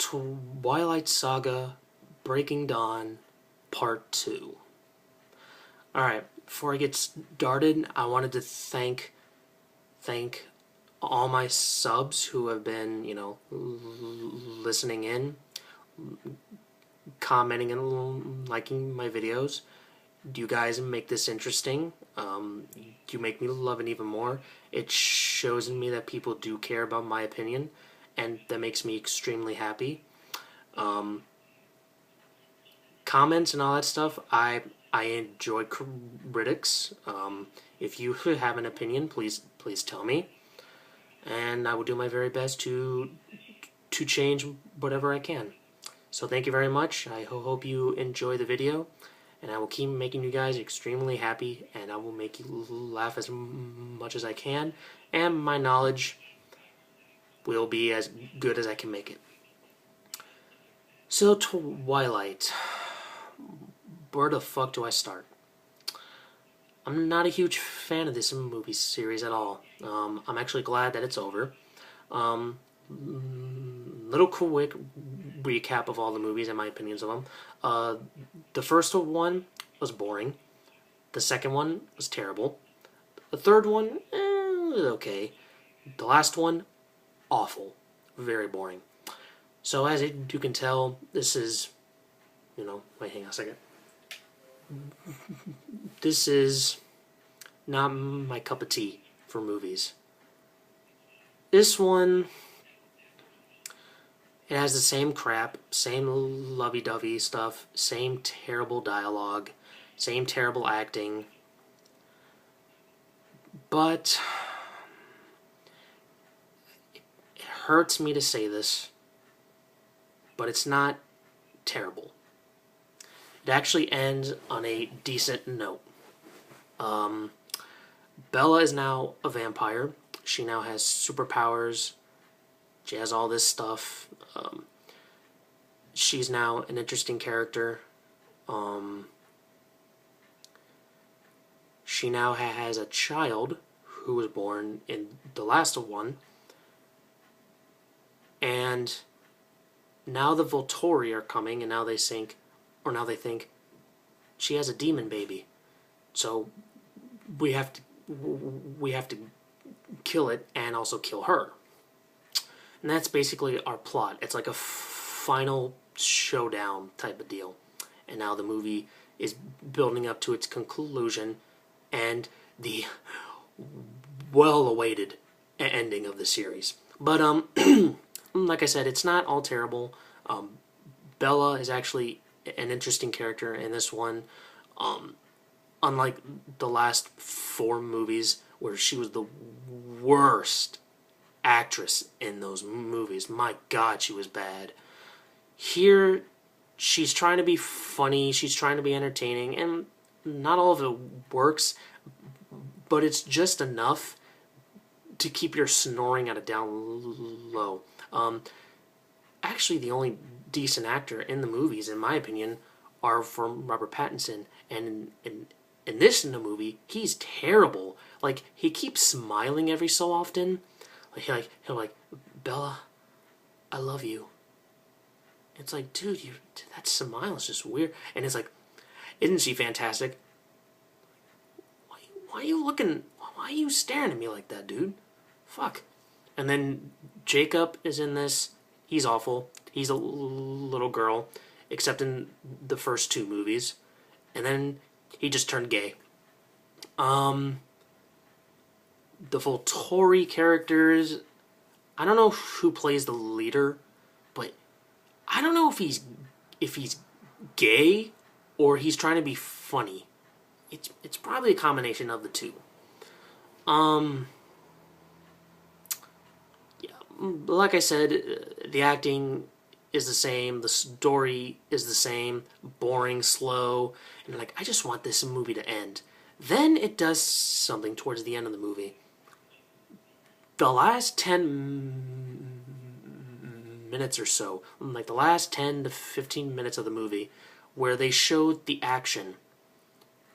Twilight Saga Breaking Dawn Part 2. Alright, before I get started, I wanted to thank all my subs who have been, listening in, commenting and liking my videos. You guys make this interesting. You make me love it even more. It shows me that people do care about my opinion, and that makes me extremely happy. Comments and all that stuff, I enjoy critics. If you have an opinion, please tell me, and I will do my very best to change whatever I can. So thank you very much. I hope you enjoy the video, and I will keep making you guys extremely happy, and I will make you laugh as much as I can, and my knowledge will be as good as I can make it. So, Twilight. Where the fuck do I start? I'm not a huge fan of this movie series at all. I'm actually glad that it's over. Little quick recap of all the movies and my opinions of them. The first one was boring. The second one was terrible. The third one, okay. The last one, awful. Very boring. So as you can tell, this is, wait, hang on a second. This is not my cup of tea for movies. This one, it has the same crap, same lovey-dovey stuff, same terrible dialogue, same terrible acting. But it hurts me to say this, but it's not terrible. It actually ends on a decent note. Bella is now a vampire. She now has superpowers. She has all this stuff. She's now an interesting character. She now has a child who was born in the last one. And now the Volturi are coming, and now they think she has a demon baby. So we have to kill it and also kill her. And that's basically our plot. It's like a final showdown type of deal. And now the movie is building up to its conclusion and the well-awaited ending of the series. But like I said, it's not all terrible. Bella is actually an interesting character in this one. Unlike the last 4 movies where she was the worst actress in those movies. My God, she was bad. Here, she's trying to be funny, she's trying to be entertaining, and not all of it works, but it's just enough to keep your snoring at a down low. Actually, the only decent actor in the movies, in my opinion, are from Robert Pattinson, and in the movie, he's terrible. Like, he keeps smiling every so often. He'll like, Bella, I love you. It's like, dude, that smile is just weird. And it's like, isn't she fantastic? Why are you staring at me like that, dude? Fuck. And then Jacob is in this. He's awful. He's a little girl, except in the first 2 movies. And then he just turned gay. The Volturi characters, I don't know who plays the leader, but I don't know if he's gay or he's trying to be funny. It's probably a combination of the two. Yeah, like I said, the acting is the same, the story is the same, boring, slow, and I just want this movie to end. Then it does something towards the end of the movie. The last 10 minutes or so, like the last 10 to 15 minutes of the movie, where they showed the action,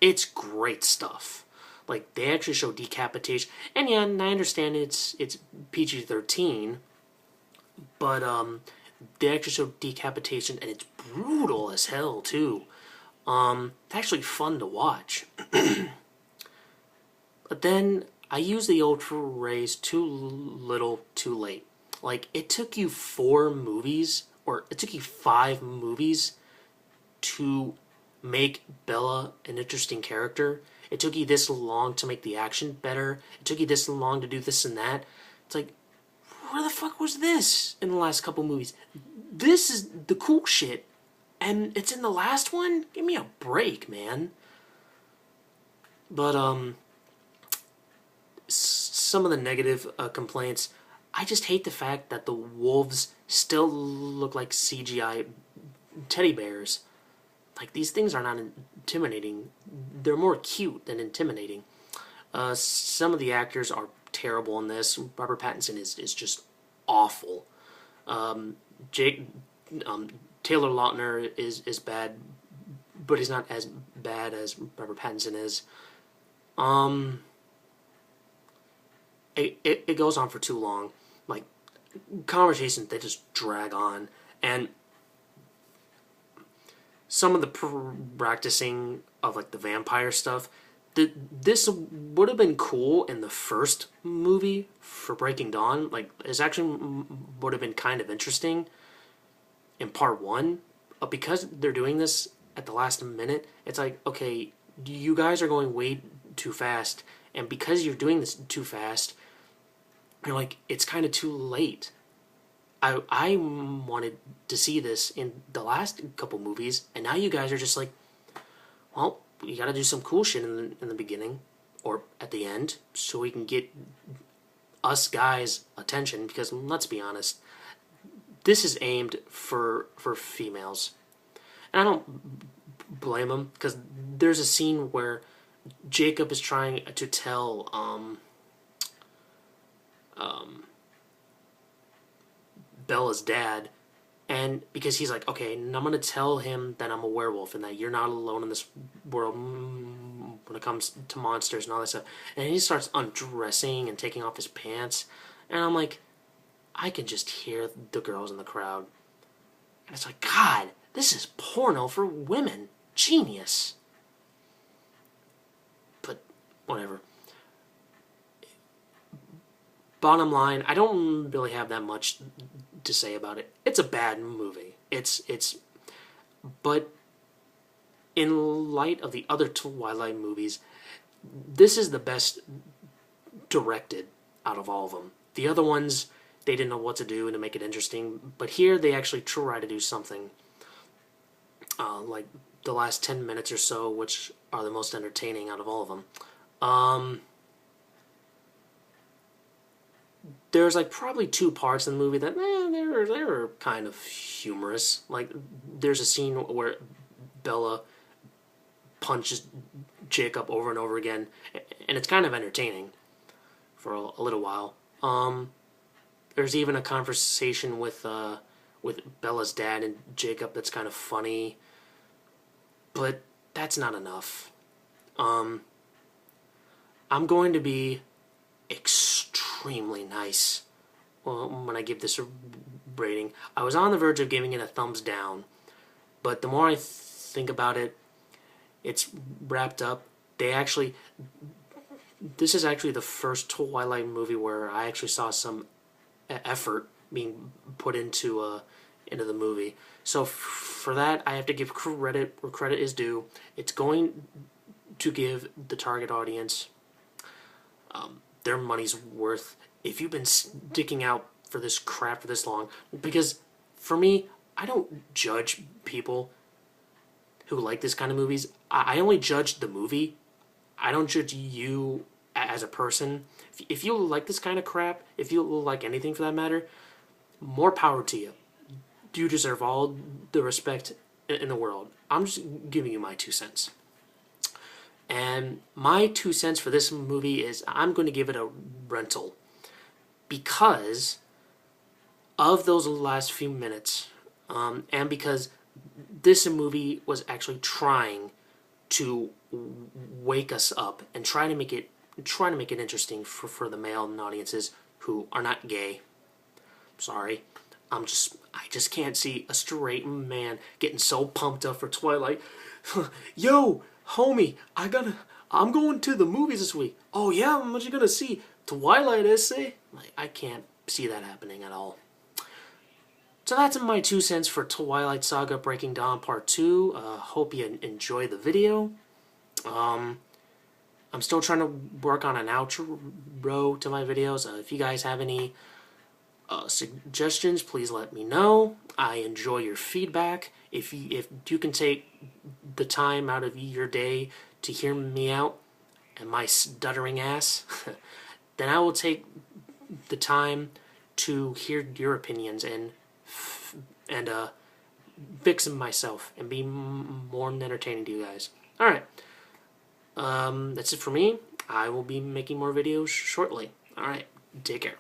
it's great stuff. Like, they actually show decapitation, and yeah, and I understand it's PG-13, but They actually show decapitation, and it's brutal as hell too. It's actually fun to watch. But then I use the old phrase, too little, too late. Like, it took you 4 movies, or it took you 5 movies to make Bella an interesting character. It took you this long to make the action better. It took you this long to do this and that. It's like, where the fuck was this in the last couple movies? This is the cool shit, and it's in the last one? Give me a break, man. But, some of the negative complaints, I just hate the fact that the wolves still look like CGI teddy bears. Like, these things are not intimidating. They're more cute than intimidating. Some of the actors are terrible in this. Robert Pattinson is just awful. Jake Taylor Lautner is bad, but he's not as bad as Robert Pattinson is. It goes on for too long. Like, conversations, they just drag on. And some of the practicing of, like, the vampire stuff, this would have been cool in the first movie for Breaking Dawn. Like, it actually would have been kind of interesting in part 1. But because they're doing this at the last minute, it's like, okay, you guys are going way too fast. And because you're doing this too fast, you're like, it's kind of too late. I wanted to see this in the last couple movies, and now you guys are just like, well, you got to do some cool shit in the beginning or at the end so we can get us guys' attention. Because let's be honest, this is aimed for females, and I don't blame them, because there's a scene where Jacob is trying to tell Bella's dad, and because he's like, okay, and I'm going to tell him that I'm a werewolf and that you're not alone in this world when it comes to monsters and all that stuff. And he starts undressing and taking off his pants, and I'm like, I can just hear the girls in the crowd. And it's like, God, this is porno for women. Genius. But whatever. Bottom line, I don't really have that much to say about it. It's a bad movie. But in light of the other Twilight movies, this is the best directed out of all of them. The other ones, they didn't know what to do to make it interesting, but here they actually try to do something. Like the last 10 minutes or so, which are the most entertaining out of all of them. There's like probably 2 parts in the movie that they were kind of humorous. Like, there's a scene where Bella punches Jacob over and over again, and it's kind of entertaining for a little while. There's even a conversation with Bella's dad and Jacob that's kind of funny, but that's not enough. I'm going to be extremely nice when I give this a rating. I was on the verge of giving it a thumbs down, but the more I think about it, it's wrapped up. This is actually the first Twilight movie where I actually saw some effort being put into the movie. So for that, I have to give credit where credit is due. It's going to give the target audience their money's worth. If you've been sticking out for this crap for this long, because for me, I don't judge people who like this kind of movies. I only judge the movie. I don't judge you as a person. If you like this kind of crap, if you like anything for that matter, more power to you. You deserve all the respect in the world. I'm just giving you my 2 cents. And my 2 cents for this movie is I'm going to give it a rental, because of those last few minutes, and because this movie was actually trying to wake us up and try to make it interesting for the male audiences who are not gay. Sorry. I just can't see a straight man getting so pumped up for Twilight. Yo, homie, I'm going to the movies this week. Oh yeah, what you gonna see? Twilight essay? Like, I can't see that happening at all. So that's my 2 cents for Twilight Saga Breaking Dawn Part 2. Hope you enjoy the video. I'm still trying to work on an outro to my videos. If you guys have any suggestions, please let me know. I enjoy your feedback. If you can take the time out of your day to hear me out and my stuttering ass, then I will take the time to hear your opinions and fix myself and be more entertaining to you guys. Alright, that's it for me. I will be making more videos shortly. Alright, take care.